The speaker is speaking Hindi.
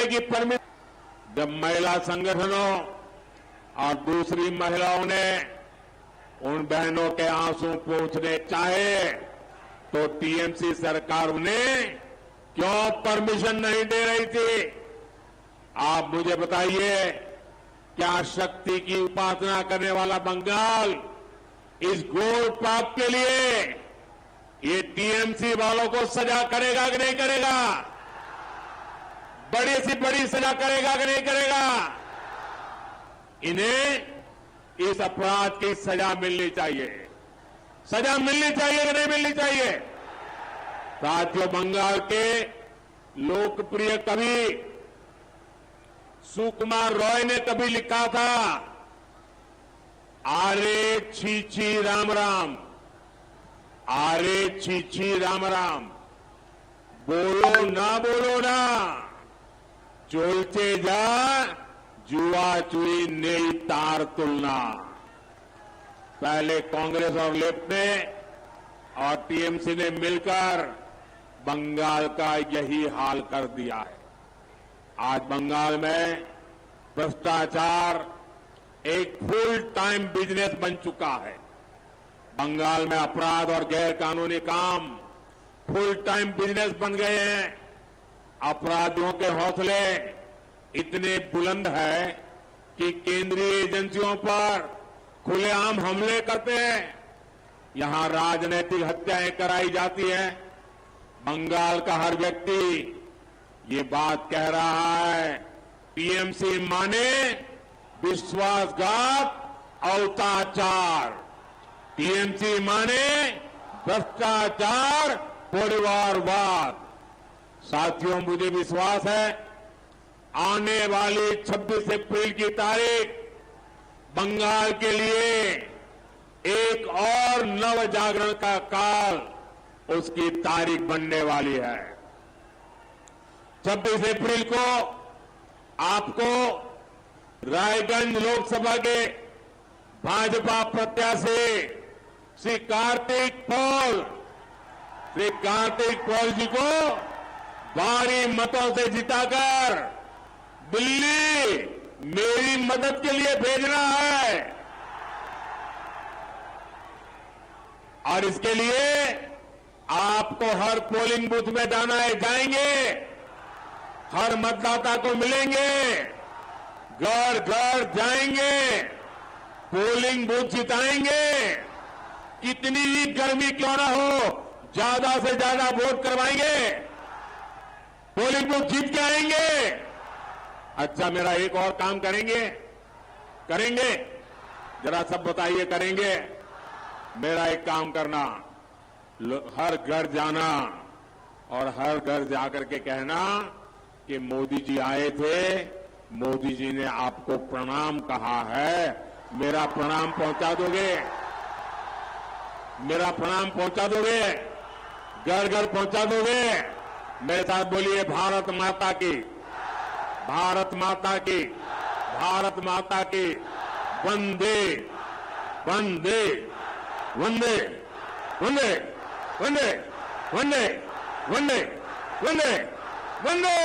की परमिशन। जब महिला संगठनों और दूसरी महिलाओं ने उन बहनों के आंसू पोंछने चाहे तो टीएमसी सरकार उन्हें क्यों परमिशन नहीं दे रही थी? आप मुझे बताइए, क्या शक्ति की उपासना करने वाला बंगाल इस गोल्ड पाप के लिए ये टीएमसी वालों को सजा करेगा कि नहीं करेगा? बड़ी से बड़ी सजा करेगा कि नहीं करेगा? इन्हें इस अपराध की सजा मिलनी चाहिए। सजा मिलनी चाहिए कि नहीं मिलनी चाहिए? साथियों, बंगाल के लोकप्रिय कवि सुकुमार रॉय ने कभी लिखा था, आरे छी छी राम राम, आरे छी छी राम राम, बोलो ना चोलचे जा जुआ चुई नेई तार तुलना। पहले कांग्रेस और लेफ्ट ने और टीएमसी ने मिलकर बंगाल का यही हाल कर दिया है। आज बंगाल में भ्रष्टाचार एक फुल टाइम बिजनेस बन चुका है। बंगाल में अपराध और गैर कानूनी काम फुल टाइम बिजनेस बन गए हैं। अपराधियों के हौसले इतने बुलंद है कि केंद्रीय एजेंसियों पर खुलेआम हमले करते हैं। यहां राजनीतिक हत्याएं कराई जाती हैं। बंगाल का हर व्यक्ति ये बात कह रहा है, टीएमसी माने विश्वासघात, अवताचार। टीएमसी माने भ्रष्टाचार, परिवारवाद। साथियों, मुझे विश्वास है आने वाली 26 अप्रैल की तारीख बंगाल के लिए एक और नव जागरण का काल उसकी तारीख बनने वाली है। 26 अप्रैल को आपको रायगंज लोकसभा के भाजपा प्रत्याशी श्री कार्तिक पॉल जी को भारी मतों से जिताकर दिल्ली मेरी मदद के लिए भेजना है। और इसके लिए आपको हर पोलिंग बूथ में जाएंगे, हर मतदाता को मिलेंगे, घर घर जाएंगे, पोलिंग बूथ जिताएंगे। कितनी ही गर्मी क्यों ना हो, ज्यादा से ज्यादा वोट करवाएंगे, पोलिंग बूथ जीत के आएंगे। अच्छा, मेरा एक और काम करेंगे जरा सब बताइए, करेंगे? मेरा एक काम करना, हर घर जाना और हर घर जाकर के कहना कि मोदी जी आए थे, मोदी जी ने आपको प्रणाम कहा है, मेरा प्रणाम पहुंचा दोगे? मेरा प्रणाम पहुंचा दोगे? घर घर पहुंचा दोगे? मेरे साथ बोलिए, भारत माता की, भारत माता की, भारत माता की, वंदे वंदे वंदे वंदे वंदे वंदे वंदे वंदे वंदे।